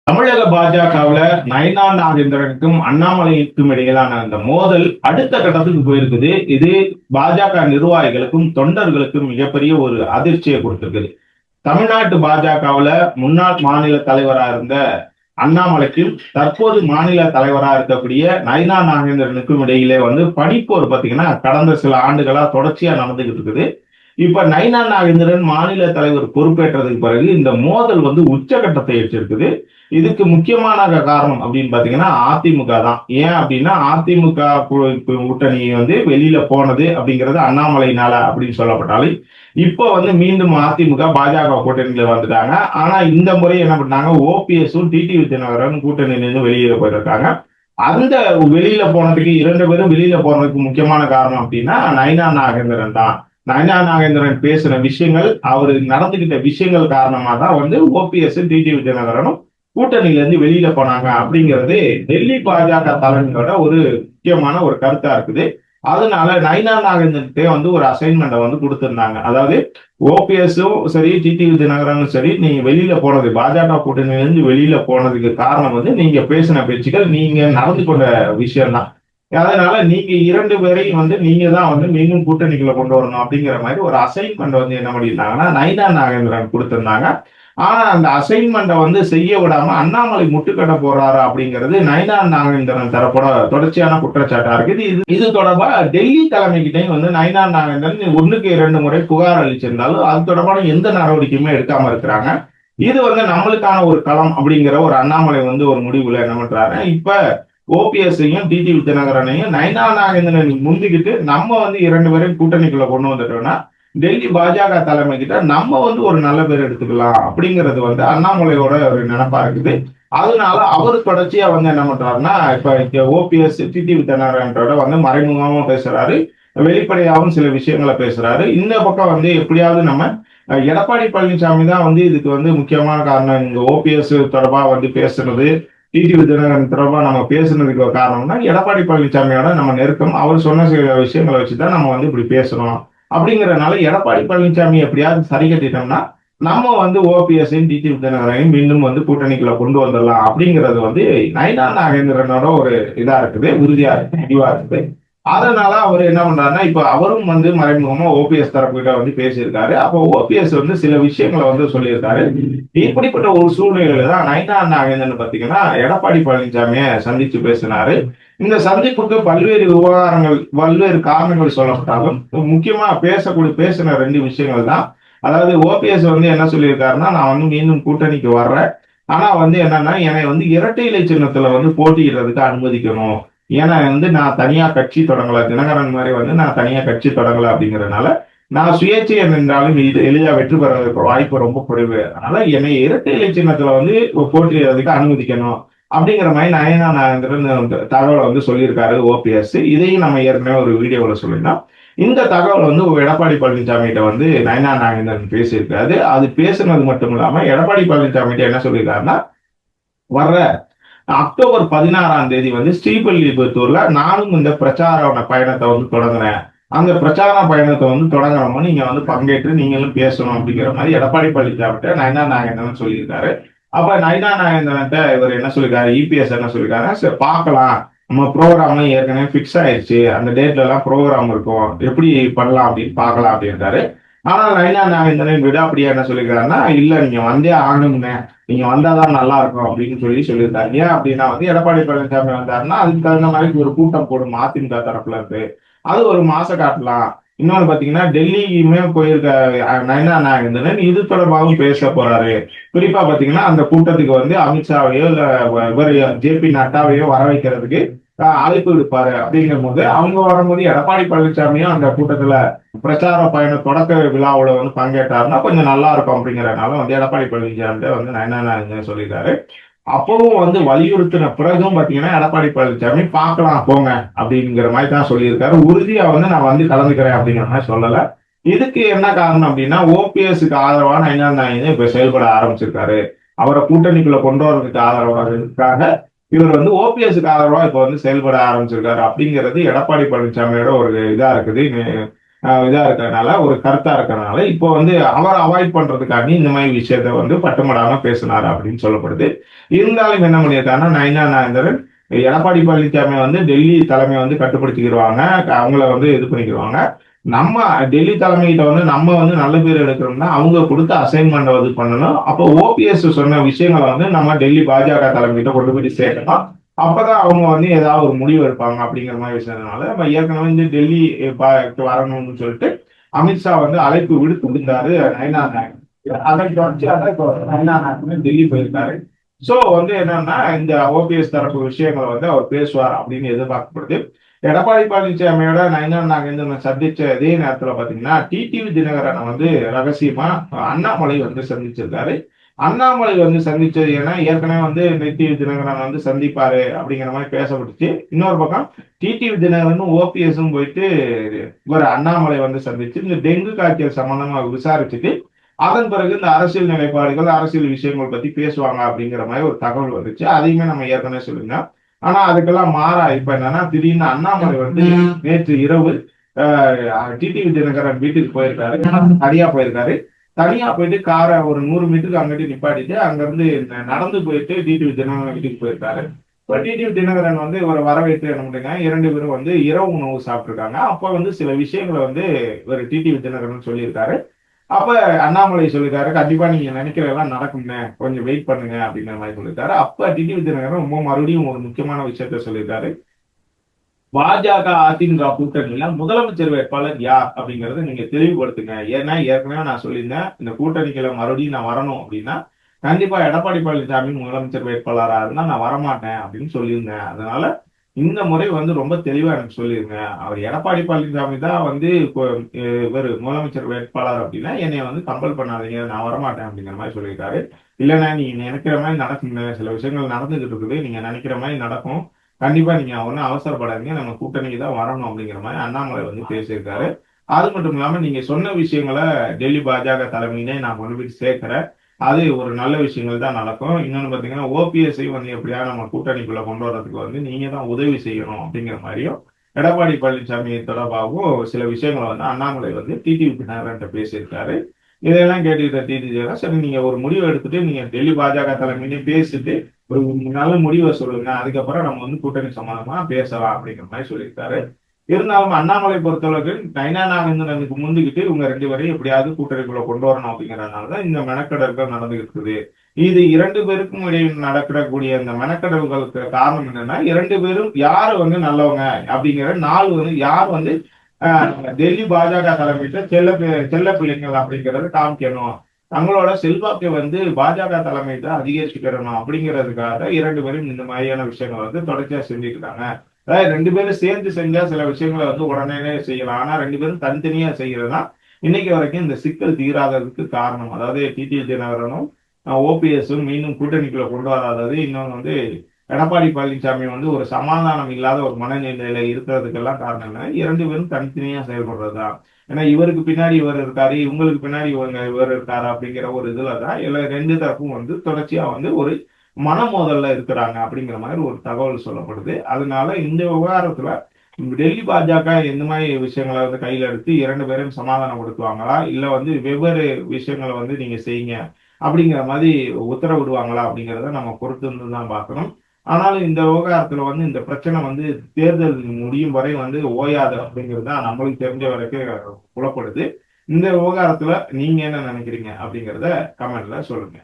தமிழக பாஜகவுல நயனா நாகேந்திரனுக்கும் அண்ணாமலைக்கும் இடையிலான அந்த மோதல் அடுத்த கட்டத்துக்கு போயிருக்குது. இது பாஜக நிர்வாகிகளுக்கும் தொண்டர்களுக்கும் மிகப்பெரிய ஒரு அதிர்ச்சியை கொடுத்திருக்குது. தமிழ்நாட்டு பாஜகவுல முன்னாள் மாநில தலைவராக இருந்த அண்ணாமலைக்கும் தற்போது மாநில தலைவராக இருக்கக்கூடிய நயனா நாகேந்திரனுக்கும் இடையிலே பனிப்போர் பார்த்தீங்கன்னா கடந்த சில ஆண்டுகளா தொடர்ச்சியா நடந்துகிட்டு இருக்குது. இப்ப நயனா நாகேந்திரன் மாநில தலைவர் பொறுப்பேற்றதுக்கு பிறகு இந்த மோதல் உச்சகட்டத்தை எட்டிருக்குது. இதுக்கு முக்கியமான காரணம் அப்படின்னு பாத்தீங்கன்னா அதிமுக தான். ஏன் அப்படின்னா அதிமுக கூட்டணி வெளியில போனது அப்படிங்கிறது அண்ணாமலையினால அப்படின்னு சொல்லப்பட்டாலும் இப்ப மீண்டும் அதிமுக பாஜக கூட்டணியில வந்துட்டாங்க. ஆனா இந்த முறை என்ன பண்ணாங்க, ஓபிஎஸும் டிடிவி தினகரன் கூட்டணியிலிருந்து வெளியே போயிருக்காங்க. அந்த வெளியில போனதுக்கு இரண்டு பேரும் வெளியில போனதுக்கு முக்கியமான காரணம் அப்படின்னா நயனா நாகேந்திரன் தான். நயனா நாகேந்திரன் பேசின விஷயங்கள், அவரு நடந்துகிட்ட விஷயங்கள் காரணமா தான் ஓபிஎஸ் டிடிவி தினகரனும் கூட்டணியில இருந்து வெளியில போனாங்க அப்படிங்கிறது டெல்லி பாஜக தலைமையோட ஒரு முக்கியமான ஒரு கருத்தா இருக்குது. அதனால நயனா நாகேந்திரன் ஒரு அசைன்மெண்ட் கொடுத்திருந்தாங்க. அதாவது ஓபிஎஸும் சரி டிடிவி தினகரனும் சரி, நீங்க வெளியில போனது பாஜக கூட்டணியில இருந்து வெளியில போனதுக்கு காரணம் நீங்க பேசின பேச்சுக்கள், நீங்க நடந்து கொண்ட விஷயம் தான். அதனால நீங்க இரண்டு பேரையும் நீங்க தான் மீண்டும் கூட்டணிக்குள்ள கொண்டு வரணும் அப்படிங்கிற மாதிரி ஒரு அசைன்மெண்ட் என்ன பண்ணியிருந்தாங்கன்னா நயனா நாகேந்திரன் கொடுத்திருந்தாங்க. ஆனா அந்த அசைன்மெண்ட்டை செய்ய விடாம அண்ணாமலை முட்டுக்கட்ட போறாரு அப்படிங்கிறது நயனா நாகேந்திரன் தரப்போட தொடர்ச்சியான குற்றச்சாட்டா இருக்குது. இது தொடர்பா டெல்லி தலைமைக்கிட்டையும் நயனா நாகேந்திரன் 1க்கு 2 முறை புகார் அளிச்சிருந்தாலும் அது தொடர்பான எந்த நடவடிக்கையுமே எடுக்காம இருக்கிறாங்க. இது நம்மளுக்கான ஒரு களம் அப்படிங்கிற ஒரு அண்ணாமலை ஒரு முடிவுல என்ன பண்றாரு, இப்ப ஓபிஎஸ்ஸையும் டிடிவி தினகரனையும் நயனா நாகேந்திரன் முந்திக்கிட்டு நம்ம 2 பேரையும் கூட்டணிக்குள்ள கொண்டு வந்துட்டோம்னா டெல்லி பாஜக தலைமை கிட்ட நம்ம ஒரு நல்ல பேர் எடுத்துக்கலாம் அப்படிங்கிறது அண்ணாமலையோட ஒரு நினைப்பா இருக்குது. அதனால அவர் தொடர்ச்சியா என்ன பண்றாருன்னா, இப்ப ஓபிஎஸ் டிடிவி தினகரனோட மறைமுகமா பேசுறாரு, வெளிப்படையாகவும் சில விஷயங்களை பேசுறாரு. இந்த பக்கம் எப்படியாவது நம்ம எடப்பாடி பழனிசாமி தான் இதுக்கு முக்கியமான காரணம். இங்க ஓபிஎஸ் தொடர்பா பேசுறது, டிடிவி தினகரன் தொடர்பா நம்ம பேசுனதுக்கு காரணம்னா எடப்பாடி பழனிசாமியோட நம்ம நெருக்கம், அவர் சொன்ன சில விஷயங்களை வச்சுதான் நம்ம இப்படி பேசுறோம் அப்படிங்கறதுனால எடப்பாடி பழனிசாமி எப்படியாவது சரி கட்டிட்டோம்னா நம்ம ஓபிஎஸ்ஸையும் டிடிவி தினகரனையும் மீண்டும் கூட்டணிக்குள்ள கொண்டு வந்துடலாம் அப்படிங்கிறது நயனா நாகேந்திரனோட ஒரு இதா இருக்குது, உறுதியா இருக்கு, முடிவா இருக்குது. அதனால அவர் என்ன பண்றாருன்னா, இப்ப அவரும் மறைமுகமா ஓபிஎஸ் தரப்புகிட்ட பேசியிருக்காரு. அப்போ ஓபிஎஸ் சில விஷயங்களை சொல்லியிருக்காரு. இப்படிப்பட்ட ஒரு சூழ்நிலையில தான் நயனா நாகேந்திரன் பாத்தீங்கன்னா எடப்பாடி பழனிசாமியை சந்திச்சு பேசினாரு. இந்த சந்திப்புக்கு பல்வேறு விவகாரங்கள், பல்வேறு காரணங்கள் சொல்லப்பட்டாலும் முக்கியமா பேசின 2 விஷயங்கள் தான். அதாவது ஓபிஎஸ் என்ன சொல்லியிருக்காருன்னா, நான் மீண்டும் கூட்டணிக்கு வர்றேன், ஆனா என்னன்னா என்னை இரட்டை இலை சின்னத்துல போட்டியிடுறதுக்கு அனுமதிக்கணும். ஏன்னா நான் தனியா கட்சி தொடங்கல, தினகரன் மாதிரி நான் தனியா கட்சி தொடங்கல அப்படிங்கறதுனால நான் சுயேட்சையை நின்றாலும் எளிதா வெற்றி பெறதுக்கு வாய்ப்பு ரொம்ப குறைவு. அதனால என்னை இரட்டை இலை சின்னத்துல போட்டியிடுறதுக்கு அனுமதிக்கணும் அப்படிங்கிற மாதிரி நயனா நாகேந்திரன் தகவலை சொல்லியிருக்காரு ஓபிஎஸ். இதையும் நம்ம ஏற்கனவே ஒரு வீடியோல சொல்லியிருந்தோம். இந்த தகவல் எடப்பாடி பழனிசாமி கிட்ட நயனா நாகேந்திரன் பேசியிருக்காரு. அது பேசுனது மட்டும் இல்லாம எடப்பாடி பழனிசாமி கிட்ட என்ன சொல்லியிருக்காருன்னா, வர்ற அக்டோபர் 16ஆம் தேதி ஸ்ரீபெல்லிபுத்தூர்ல நானும் இந்த பிரச்சார பயணத்தை தொடங்குறேன். அந்த பிரச்சார பயணத்தை தொடங்குறோமோ நீங்க பங்கேற்று நீங்களும் பேசணும் அப்படிங்கிற மாதிரி எடப்பாடி பழனிசாமி நயனா நாகேந்திரன் சொல்லியிருக்காரு. அப்ப நயனா நாகேந்திரன்ட்ட இவர் என்ன சொல்லிருக்காரு, இபிஎஸ் என்ன சொல்லிருக்காரு, சரி பார்க்கலாம், நம்ம ப்ரோக்ராம்லாம் ஏற்கனவே பிக்ஸ் ஆயிடுச்சு, அந்த டேட்ல எல்லாம் ப்ரோக்ராம் இருக்கும், எப்படி பண்ணலாம் அப்படின்னு பார்க்கலாம் அப்படின்றாரு. ஆனா நயனா நாகேந்திரன் விடாப்படியா என்ன சொல்லியிருக்காருன்னா, இல்ல நீங்க வந்தே ஆகணும்னே, நீங்க வந்தாதான் நல்லா இருக்கும் அப்படின்னு சொல்லியிருக்காரு. ஏன் அப்படின்னா எடப்பாடி பழனிசாமி வந்தாருன்னா அதுக்கு தகுந்த மாதிரி ஒரு கூட்டம் போடும் அதிமுக தரப்புல இருந்து, அது ஒரு மாச காட்டலாம். இன்னொன்னு பாத்தீங்கன்னா டெல்லியுமே போயிருக்க நயனா நாகேந்திரன் இது தொடர்பாகவும் பேச போறாரு. குறிப்பா பாத்தீங்கன்னா அந்த கூட்டத்துக்கு அமித்ஷாவையோ இல்ல இவர் ஜேபி நட்டாவையோ வர வைக்கிறதுக்கு அழைப்பு விடுப்பாரு. அப்படிங்கும் போது அவங்க வரும்போது எடப்பாடி பழனிசாமியும் அந்த கூட்டத்துல பிரச்சார பயண தொடக்க விழாவோட பங்கேற்றாருன்னா கொஞ்சம் நல்லா இருக்கும் அப்படிங்கறதுனால எடப்பாடி பழனிசாமி நயனா நாகேந்திரன் சொல்லியிருக்காரு. அப்பவும் வலியுறுத்தின பிறகும் பாத்தீங்கன்னா எடப்பாடி பழனிசாமி பார்க்கலாம் போங்க அப்படிங்கிற மாதிரி தான் சொல்லியிருக்காரு. உறுதியா நான் கலந்துக்கிறேன் அப்படிங்கிற மாதிரி சொல்லல. இதுக்கு என்ன காரணம் அப்படின்னா, ஓபிஎஸ்க்கு ஆதரவா நயனா நாகேந்திரன் இப்ப செயல்பட ஆரம்பிச்சிருக்காரு. அவரை கூட்டணிக்குள்ள கொண்டு வரதுக்கு ஆதரவாக இவர் ஓபிஎஸ்க்கு ஆதரவா இப்ப செயல்பட ஆரம்பிச்சிருக்காரு அப்படிங்கிறது எடப்பாடி பழனிசாமியோட ஒரு இதா இருக்குது. இதா இருக்கிறதுனால, ஒரு கருத்தா இருக்கிறதுனால, இப்போ வந்து அவர அவாய்ட் பண்றதுக்காண்டி இந்த மாரி விஷயத்த வந்து பட்டமடாம பேசினாரு அப்படின்னு சொல்லப்படுது. இருந்தாலும் என்ன பண்ணியிருக்காருன்னா, நயினா நாகேந்திரன் எடப்பாடி பழனிசாமிய வந்து டெல்லி தலைமை வந்து கட்டுப்படுத்திக்கிருவாங்க. அவங்கள வந்து இது பண்ணிக்கிருவாங்க. நம்ம டெல்லி தலைமையிட்ட வந்து நம்ம வந்து நல்ல பேர் எடுக்கணும்னா, அவங்க குடுத்த அசைன்மென்ட்ட வந்து பண்ணணும். அப்போ ஓபிஎஸ் சொன்ன விஷயங்கள வந்து நம்ம டெல்லி பாஜக தலைமையிட்ட கொண்டு போய் சேர்க்கணும். அப்பதான் அவங்க வந்து ஏதாவது ஒரு முடிவு எடுப்பாங்க அப்படிங்கிற மாரி விஷயத்தினால, நம்ம ஏற்கனவே இந்த டெல்லி வரணும்னு சொல்லிட்டு அமித்ஷா வந்து அழைப்பு விடுத்திருந்தாரு நயனா நாயகன். அதை தொடர்ச்சியாக இப்போ நயனா நாயகன் டெல்லி போயிருக்காரு. சோ வந்து என்னன்னா இந்த ஓபிஎஸ் தரப்பு விஷயங்களை வந்து அவர் பேசுவார் அப்படின்னு எதிர்பார்க்கப்படுது. எடப்பாடி பழனிசாமியோட நயனா நாகேந்திரனை சந்திச்ச இதே நேரத்துல பாத்தீங்கன்னா டிடிவி தினகரனை வந்து ரகசியமா அண்ணாமலை வந்து சந்திச்சிருக்காரு. அண்ணாமலை வந்து சந்திச்சது ஏன்னா ஏற்கனவே வந்து டிடிவி தினகரன் வந்து சந்திப்பாரு அப்படிங்கிற மாதிரி பேசப்பட்டுச்சு. இன்னொரு பக்கம் டிடிவி தினகரனும் ஓபிஎஸும் போயிட்டு இவர் அண்ணாமலை வந்து சந்திச்சு இந்த டெங்கு காய்ச்சல் சம்பந்தமா விசாரிச்சுட்டு அதன் பிறகு இந்த அரசியல் நிலைப்பாடுகள் அரசியல் விஷயங்கள் பத்தி பேசுவாங்க அப்படிங்கிற மாதிரி ஒரு தகவல் வந்துச்சு. அதையுமே நம்ம ஏற்கனவே சொல்லியிருந்தோம். ஆனா அதுக்கெல்லாம் மாறா இப்ப என்னன்னா திடீர்னு அண்ணாமலை வந்து நேற்று இரவு டிடிவி தினகரன் வீட்டுக்கு போயிருக்காரு. தனியா போயிருக்காரு. தனியா போயிட்டு காரை ஒரு 100 மீட்டருக்கு அங்கிட்டு நிப்பாட்டிட்டு அங்க இருந்து நடந்து போயிட்டு டிடிவி தினகரன் வீட்டுக்கு போயிருக்காரு. இப்ப டிடிவி தினகரன் வந்து இவரை வரவேற்று என்ன பண்ணுங்க 2 பேரும் வந்து இரவு உணவு சாப்பிட்டுருக்காங்க. அப்ப வந்து சில விஷயங்களை வந்து ஒரு டிடிவி தினகரன் சொல்லியிருக்காரு. அப்ப அண்ணாமலை சொல்லிருக்காரு கண்டிப்பா நீங்க நினைக்கிறதெல்லாம் நடக்குங்க கொஞ்சம் வெயிட் பண்ணுங்க அப்படிங்கிற மாதிரி சொல்லியிருக்காரு. அப்ப டிடிவி தினகரன் ரொம்ப மறுபடியும் ஒரு முக்கியமான விஷயத்த சொல்லியிருக்காரு. பாஜக அதிமுக கூட்டணியில முதலமைச்சர் வேட்பாளர் யார் அப்படிங்கறத நீங்க தெளிவுபடுத்துங்க. ஏன்னா ஏற்கனவே நான் சொல்லியிருந்தேன் இந்த கூட்டணிக்குள்ள மறுபடியும் நான் வரணும் அப்படின்னா கண்டிப்பா எடப்பாடி பழனிசாமி முதலமைச்சர் வேட்பாளரா இருந்தா நான் வரமாட்டேன் அப்படின்னு சொல்லியிருந்தேன். அதனால இந்த முறை வந்து ரொம்ப தெளிவா எனக்கு சொல்லிருங்க. அவர் எடப்பாடி பழனிசாமி தான் வந்து இவர் முதலமைச்சர் வேட்பாளர் அப்படின்னா என்னைய வந்து கம்பல் பண்ணாதீங்க நான் வரமாட்டேன் அப்படிங்கிற மாதிரி சொல்லியிருக்காரு. இல்லைன்னா நீங்க நினைக்கிற மாதிரி நடக்குங்க சில விஷயங்கள் நடந்துகிட்டு இருக்குது நீங்க நினைக்கிற மாதிரி நடக்கும். கண்டிப்பா நீங்க ஒன்னும் அவசரப்படாதீங்க நம்ம கூட்டணிக்கு தான் வரணும் அப்படிங்கிற மாதிரி அண்ணாமலை வந்து பேசியிருக்காரு. அது மட்டும் இல்லாம நீங்க சொன்ன விஷயங்களை டெல்லி பாஜக தலைமையிலே நான் கொண்டு போய் சேர்க்கிறேன். அது ஒரு நல்ல விஷயங்கள் தான் நடக்கும். இன்னொன்னு பாத்தீங்கன்னா ஓபிஎஸ்ஐ வந்து எப்படியா நம்ம கூட்டணிக்குள்ள கொண்டு வர்றதுக்கு வந்து நீங்க தான் உதவி செய்யணும் அப்படிங்கிற மாதிரியும் எடப்பாடி பழனிசாமி தொடர்பாகவும் சில விஷயங்களை வந்து அண்ணாமலை வந்து டிடிவி தினகரன் பேசியிருக்காரு. இதெல்லாம் கேட்டுக்கிட்ட டிடிவி சரி நீங்க ஒரு முடிவு எடுத்துட்டு நீங்க டெல்லி பாஜக தலைமையிலே பேசிட்டு ஒரு நல்ல முடிவை சொல்லுங்க. அதுக்கப்புறம் நம்ம வந்து கூட்டணி சம்பந்தமா பேசலாம் அப்படிங்கிற மாதிரி சொல்லியிருக்காரு. இருந்தாலும் அண்ணாமலை பொறுத்தளவுக்கு நயனா நாகேந்திரனுக்கு முந்துக்கிட்டு இவங்க 2 பேரையும் எப்படியாவது கூட்டணிக்குள்ள கொண்டு வரணும் அப்படிங்கறதுனாலதான் இந்த மெனக்கடல்கள் நடந்துகிட்டு இருக்குது. இது 2 பேருக்கும் இடையில் நடக்கக்கூடிய இந்த மெனக்கடல்களுக்கு காரணம் என்னன்னா 2 பேரும் யாரு வந்து நல்லவங்க அப்படிங்கிற நாள் வந்து யார் வந்து டெல்லி பாஜக தலைமையிட்ட செல்ல பிள்ளைங்கள் அப்படிங்கறத காமிக்கணும். தங்களோட செல்வாக்கை வந்து பாஜக தலைமையிட்ட அதிகரிச்சுக்கிறணும் அப்படிங்கிறதுக்காக 2 பேரும் இந்த மாதிரியான விஷயங்கள் வந்து தொடர்ச்சியா செஞ்சுட்டு இருக்காங்க. அதாவது 2 பேரும் சேர்ந்து செஞ்சா சில விஷயங்களை வந்து உடனே செய்யலாம். ஆனா 2 பேரும் தனித்தனியா செய்யறதுதான் இன்னைக்கு வரைக்கும் இந்த சிக்கல் தீராததுக்கு காரணம். அதாவது டிடிவி தினகரனும் ஓபிஎஸும் மீண்டும் கூட்டணிக்குள்ள கொண்டு வராதது இன்னொன்று வந்து எடப்பாடி பழனிசாமி வந்து ஒரு சமாதானம் இல்லாத ஒரு மனநிலையில இருக்கிறதுக்கெல்லாம் காரணம் என்ன 2 பேரும் தனித்தனியா செயல்படுறதுதான். ஏன்னா இவருக்கு பின்னாடி இவர் இருக்காரு இவங்களுக்கு பின்னாடி இவர் இருக்காரு அப்படிங்கிற ஒரு இதுலதான் எல்லா 2 தரப்பும் வந்து தொடர்ச்சியா வந்து ஒரு மன மோதல்ல இருக்கிறாங்க அப்படிங்கிற மாதிரி ஒரு தகவல் சொல்லப்படுது. அதனால இந்த விவகாரத்துல டெல்லி பாஜக எந்த மாதிரி விஷயங்களை வந்து கையில எடுத்து 2 பேரும் சமாதானப்படுத்துவாங்களா இல்ல வந்து வெவ்வேறு விஷயங்களை வந்து நீங்க செய்யுங்க அப்படிங்கிற மாதிரி உத்தரவிடுவாங்களா அப்படிங்கிறத நம்ம பொறுத்து இருந்து தான் பார்க்கணும். ஆனாலும் இந்த விவகாரத்துல வந்து இந்த பிரச்சனை வந்து தேர்தல் முடியும் வரை வந்து ஓயாது அப்படிங்கிறது தான் நம்மளுக்கு தெரிஞ்ச வரைக்கும் புலப்படுது. இந்த விவகாரத்துல நீங்க என்ன நினைக்கிறீங்க அப்படிங்கிறத கமெண்ட்ல சொல்லுங்க.